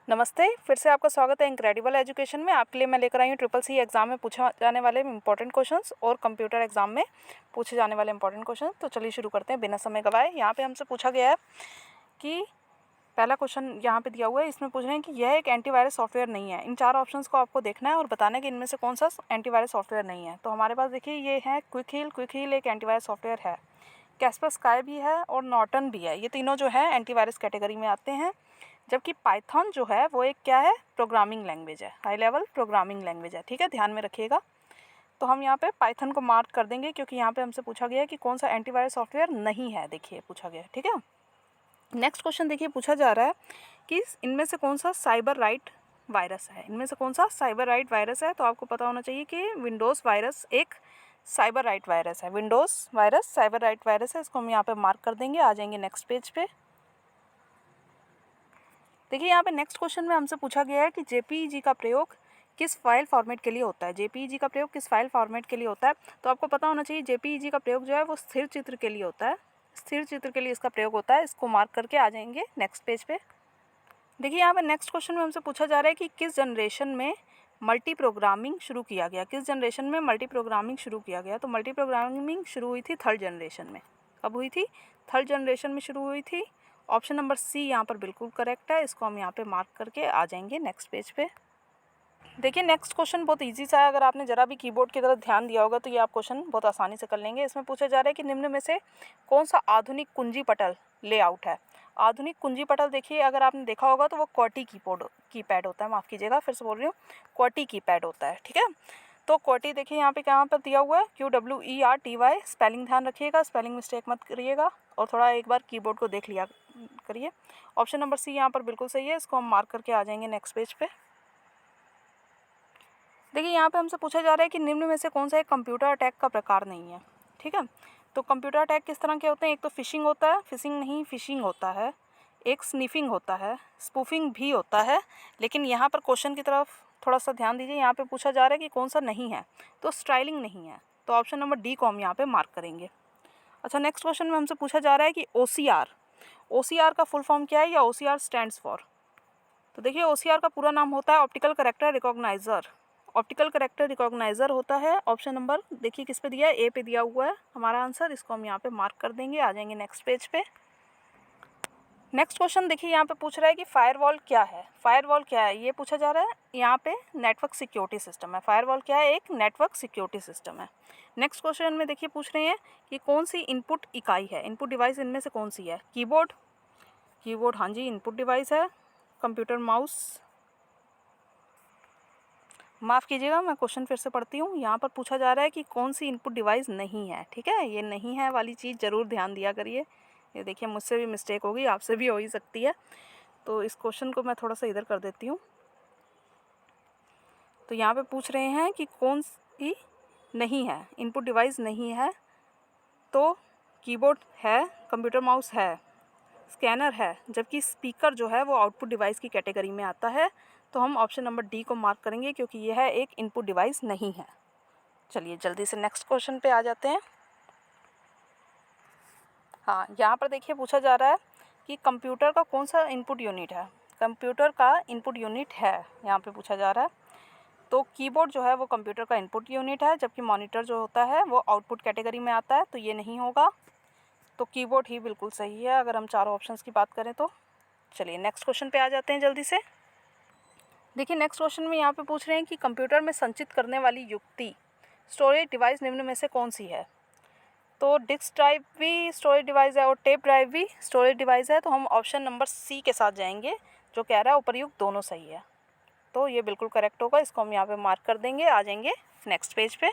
नमस्ते, फिर से आपका स्वागत है इनक्रेडिबल एजुकेशन में। आपके लिए मैं लेकर आई हूँ ट्रिपल सी एग्ज़ाम में पूछा जाने वाले इंपॉर्टेंट क्वेश्चंस और कंप्यूटर एग्ज़ाम में पूछे जाने वाले इंपॉर्टेंट क्वेश्चन। तो चलिए शुरू करते हैं बिना समय गवाए। यहाँ पे हमसे पूछा गया है कि पहला क्वेश्चन यहाँ पे दिया हुआ है, इसमें पूछ रहे हैं कि यह एक एंटीवायरस सॉफ्टवेयर नहीं है। इन 4 ऑप्शंस को आपको देखना है और बताना है कि इनमें से कौन सा एंटीवायरस सॉफ्टवेयर नहीं है। तो हमारे पास देखिए ये है क्विक हील एक एंटीवायरस सॉफ्टवेयर है, कैस्परस्काई भी है और नॉर्टन भी है। ये तीनों जो है एंटीवायरस कैटेगरी में आते हैं। जबकि पाइथन जो है वो एक क्या है, प्रोग्रामिंग लैंग्वेज है, हाई लेवल प्रोग्रामिंग लैंग्वेज है। ठीक है, ध्यान में रखिएगा। तो हम यहाँ पे पाइथन को मार्क कर देंगे क्योंकि यहाँ पे हमसे पूछा गया है कि कौन सा एंटीवायरस सॉफ्टवेयर नहीं है। देखिए पूछा गया है, ठीक है। नेक्स्ट क्वेश्चन देखिए पूछा जा रहा है कि इनमें से कौन सा साइबर राइट वायरस है। इनमें से कौन सा साइबर राइट वायरस है। तो आपको पता होना चाहिए कि विंडोज़ वायरस एक साइबर राइट वायरस है। Windows virus cyber right virus है। इसको हम यहाँ पे मार्क कर देंगे। आ जाएंगे नेक्स्ट पेज पे। देखिए यहाँ पे नेक्स्ट क्वेश्चन में हमसे पूछा गया है कि जेपीईजी का प्रयोग किस फाइल फॉर्मेट के लिए होता है। जेपीईजी का प्रयोग किस फाइल फॉर्मेट के लिए होता है। तो आपको पता होना चाहिए जेपीईजी का प्रयोग जो है वो स्थिर चित्र के लिए होता है। स्थिर चित्र के लिए इसका प्रयोग होता है। इसको मार्क करके आ जाएंगे नेक्स्ट पेज पे। देखिए यहाँ पे नेक्स्ट क्वेश्चन में हमसे पूछा जा रहा है कि किस जनरेशन में मल्टी प्रोग्रामिंग शुरू किया गया। किस जनरेशन में मल्टी प्रोग्रामिंग शुरू किया गया। तो मल्टी प्रोग्रामिंग शुरू हुई थी थर्ड जनरेशन में। कब हुई थी? थर्ड जनरेशन में शुरू हुई थी। ऑप्शन नंबर सी यहाँ पर बिल्कुल करेक्ट है। इसको हम यहाँ पे मार्क करके आ जाएंगे नेक्स्ट पेज पे। देखिए नेक्स्ट क्वेश्चन बहुत इजी सा है। अगर आपने ज़रा भी कीबोर्ड की तरफ ध्यान दिया होगा तो ये आप क्वेश्चन बहुत आसानी से कर लेंगे। इसमें पूछा जा रहा है कि निम्न में से कौन सा आधुनिक कुंजी पटल लेआउट है। आधुनिक कुंजी पटल देखिए अगर आपने देखा होगा तो वो क्वार्टी कीपैड होता है। माफ़ कीजिएगा, फिर से बोल रही हूँ, क्वार्टी कीपैड होता है। ठीक है, तो क्वार्टी देखिए यहाँ पे कहाँ पर दिया हुआ है, QWERTY। स्पेलिंग ध्यान रखिएगा, स्पेलिंग मिस्टेक मत करिएगा और थोड़ा एक बार कीबोर्ड को देख लिया करिए। ऑप्शन नंबर सी यहाँ पर बिल्कुल सही है। इसको हम मार्क करके आ जाएंगे नेक्स्ट पेज पे। देखिए यहाँ पे हमसे पूछा जा रहा है कि निम्न में से कौन सा एक कंप्यूटर अटैक का प्रकार नहीं है। ठीक है, तो कंप्यूटर अटैक किस तरह के होते हैं। एक तो फिशिंग होता है, फिशिंग होता है, एक स्निफिंग होता है, स्पूफिंग भी होता है। लेकिन यहाँ पर क्वेश्चन की तरफ थोड़ा सा ध्यान दीजिए। यहाँ पे पूछा जा रहा है कि कौन सा नहीं है, तो स्टाइलिंग नहीं है। तो ऑप्शन नंबर डी को हम यहाँ पे मार्क करेंगे। अच्छा, नेक्स्ट क्वेश्चन में हमसे पूछा जा रहा है कि OCR का फुल फॉर्म क्या है या OCR स्टैंड्स फॉर। तो देखिए OCR का पूरा नाम होता है optical character recogniser. Optical character recogniser होता है। ऑप्शन नंबर देखिए किस पे दिया है, ए पे दिया हुआ है हमारा आंसर। इसको हम यहाँ पे मार्क कर देंगे। आ जाएंगे नेक्स्ट पेज पे। नेक्स्ट क्वेश्चन देखिए यहाँ पे पूछ रहा है कि फायरवॉल क्या है। फायरवॉल क्या है ये पूछा जा रहा है। यहाँ पे नेटवर्क सिक्योरिटी सिस्टम है। फायरवॉल क्या है, एक नेटवर्क सिक्योरिटी सिस्टम है। नेक्स्ट क्वेश्चन में देखिए पूछ रहे हैं कि कौन सी इनपुट इकाई है, इनपुट डिवाइस इनमें से कौन सी है। कीबोर्ड हाँ जी इनपुट डिवाइस है। कंप्यूटर माउस, माफ़ कीजिएगा मैं क्वेश्चन फिर से पढ़ती हूँ। यहाँ पर पूछा जा रहा है कि कौन सी इनपुट डिवाइस नहीं है। ठीक है, ये नहीं है वाली चीज़ ज़रूर ध्यान दिया करिए। ये देखिए मुझसे भी मिस्टेक होगी, आपसे भी हो ही सकती है। तो इस क्वेश्चन को मैं थोड़ा सा इधर कर देती हूँ। तो यहाँ पे पूछ रहे हैं कि कौन सी नहीं है, इनपुट डिवाइस नहीं है। तो कीबोर्ड है, कंप्यूटर माउस है, स्कैनर है, जबकि स्पीकर जो है वो आउटपुट डिवाइस की कैटेगरी में आता है। तो हम ऑप्शन नंबर डी को मार्क करेंगे क्योंकि यह एक इनपुट डिवाइस नहीं है। चलिए जल्दी से नेक्स्ट क्वेश्चन पे आ जाते हैं। हाँ, यहाँ पर देखिए पूछा जा रहा है कि कंप्यूटर का कौन सा इनपुट यूनिट है। कंप्यूटर का इनपुट यूनिट है यहाँ पे पूछा जा रहा है। तो कीबोर्ड जो है वो कंप्यूटर का इनपुट यूनिट है, जबकि मॉनिटर जो होता है वो आउटपुट कैटेगरी में आता है। तो ये नहीं होगा। तो कीबोर्ड ही बिल्कुल सही है अगर हम चारों ऑप्शंस की बात करें तो। चलिए नेक्स्ट क्वेश्चन पे आ जाते हैं जल्दी से। देखिए नेक्स्ट क्वेश्चन में यहाँ पे पूछ रहे हैं कि कंप्यूटर में संचित करने वाली युक्ति स्टोरेज डिवाइस निम्न में से कौन सी है। तो डिस्क ड्राइव भी स्टोरेज डिवाइस है और टेप ड्राइव भी स्टोरेज डिवाइस है। तो हम ऑप्शन नंबर सी के साथ जाएंगे जो कह रहा है उपर्युक्त दोनों सही है। तो ये बिल्कुल करेक्ट होगा। इसको हम यहाँ पे मार्क कर देंगे। आ जाएंगे नेक्स्ट पेज पे।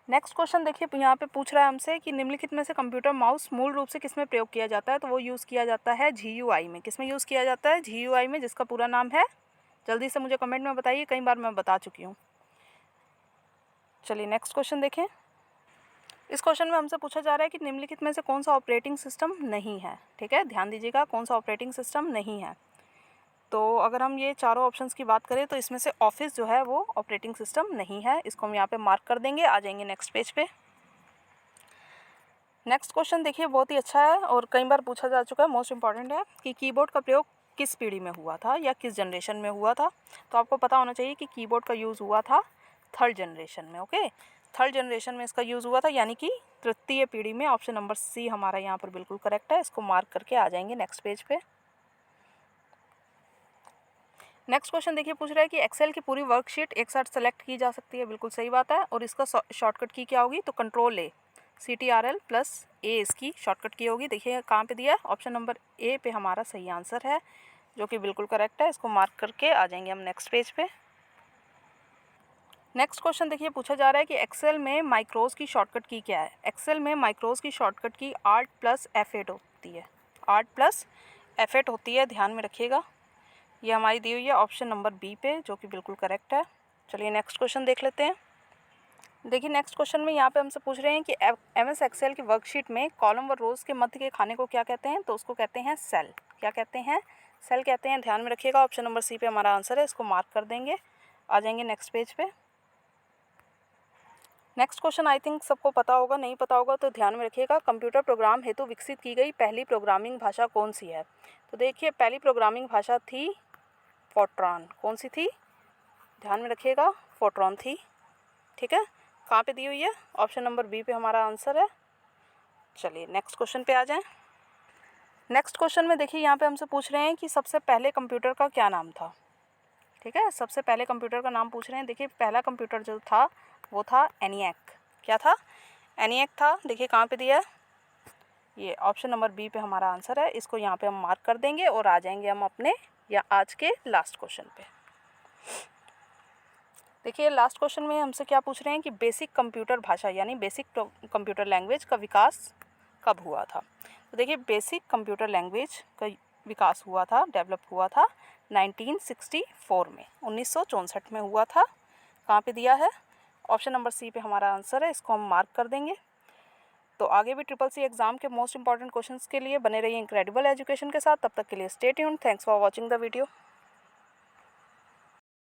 नेक्स्ट क्वेश्चन देखिए यहाँ पे पूछ रहा है हमसे कि निम्नलिखित में से कंप्यूटर माउस मूल रूप से किसमें प्रयोग किया जाता है। तो वो यूज़ किया जाता है GUI में। किसमें यूज़ किया जाता है? GUI में, जिसका पूरा नाम है, जल्दी से मुझे कमेंट में बताइए, कई बार मैं बता चुकी हूँ। चलिए नेक्स्ट क्वेश्चन देखें। इस क्वेश्चन में हमसे पूछा जा रहा है कि निम्नलिखित में से कौन सा ऑपरेटिंग सिस्टम नहीं है। ठीक है, ध्यान दीजिएगा, कौन सा ऑपरेटिंग सिस्टम नहीं है। तो अगर हम ये चारों ऑप्शंस की बात करें तो इसमें से ऑफिस जो है वो ऑपरेटिंग सिस्टम नहीं है। इसको हम यहाँ पे मार्क कर देंगे। आ जाएंगे नेक्स्ट पेज पे। नेक्स्ट क्वेश्चन देखिए बहुत ही अच्छा है और कई बार पूछा जा चुका है, मोस्ट इंपॉर्टेंट है कि कीबोर्ड का प्रयोग किस पीढ़ी में हुआ था या किस जनरेशन में हुआ था। तो आपको पता होना चाहिए कि कीबोर्ड का यूज़ हुआ था थर्ड जनरेशन में। ओके, थर्ड जनरेशन में इसका यूज़ हुआ था, यानी कि तृतीय पीढ़ी में। ऑप्शन नंबर सी हमारा यहाँ पर बिल्कुल करेक्ट है। इसको मार्क करके आ जाएंगे नेक्स्ट पेज पे। नेक्स्ट क्वेश्चन देखिए, पूछ रहा है कि एक्सेल की पूरी वर्कशीट एक साथ सेलेक्ट की जा सकती है। बिल्कुल सही बात है। और इसका शॉर्टकट की क्या होगी, तो कंट्रोल ए, CTRL + A इसकी शॉर्टकट की होगी। देखिए कहाँ पे दिया है, ऑप्शन नंबर ए पे हमारा सही आंसर है, जो कि बिल्कुल करेक्ट है। इसको मार्क करके आ जाएंगे हम नेक्स्ट पेज पे। नेक्स्ट क्वेश्चन देखिए, पूछा जा रहा है कि एक्सेल में माइक्रोज की शॉर्टकट की क्या है। एक्सेल में माइक्रोज की शॉर्टकट की Alt + F8 होती है। Alt + F8 होती है, ध्यान में रखिएगा। ये हमारी दी हुई है ऑप्शन नंबर बी पे, जो कि बिल्कुल करेक्ट है। चलिए नेक्स्ट क्वेश्चन देख लेते हैं। देखिए नेक्स्ट क्वेश्चन में यहाँ पे हमसे पूछ रहे हैं कि MS एक्सेल की वर्कशीट में कॉलम व रोज़ के मध्य के खाने को क्या कहते हैं। तो उसको कहते हैं सेल। क्या कहते हैं, सेल कहते हैं। ध्यान में रखिएगा, ऑप्शन नंबर सी पे हमारा आंसर है। इसको मार्क कर देंगे, आ जाएंगे नेक्स्ट पेज पे। नेक्स्ट क्वेश्चन आई थिंक सबको पता होगा, नहीं पता होगा तो ध्यान में रखिएगा। कंप्यूटर प्रोग्राम हेतु विकसित की गई पहली प्रोग्रामिंग भाषा कौन सी है। तो देखिए पहली प्रोग्रामिंग भाषा थी फोर्ट्रॉन। कौन सी थी, ध्यान में रखिएगा, फोर्ट्रॉन थी। ठीक है, कहाँ पे दी हुई है, ऑप्शन नंबर बी पे हमारा आंसर है। चलिए नेक्स्ट क्वेश्चन पे आ जाएं। नेक्स्ट क्वेश्चन में देखिए यहाँ पे हमसे पूछ रहे हैं कि सबसे पहले कंप्यूटर का क्या नाम था। ठीक है, सबसे पहले कंप्यूटर का नाम पूछ रहे हैं। देखिए पहला कंप्यूटर जो था वो था ENIAC। क्या था, ENIAC था। देखिए कहाँ पे दिया है, ये ऑप्शन नंबर बी पे हमारा आंसर है। इसको यहाँ पे हम मार्क कर देंगे और आ जाएंगे हम अपने या आज के लास्ट क्वेश्चन पे। देखिए लास्ट क्वेश्चन में हमसे क्या पूछ रहे हैं कि बेसिक कंप्यूटर भाषा यानी बेसिक कंप्यूटर लैंग्वेज का विकास कब हुआ था। तो देखिए बेसिक कंप्यूटर लैंग्वेज का विकास हुआ था, डेवलप हुआ था 1964 में, 1964 में हुआ था। कहाँ पे दिया है, ऑप्शन नंबर सी पे हमारा आंसर है। इसको हम मार्क कर देंगे। तो आगे भी SSC एग्जाम के मोस्ट इंपॉर्टेंट क्वेश्चंस के लिए बने रहिए इनक्रेडिबल एजुकेशन के साथ। तब तक के लिए stay tuned. Thanks for watching the video.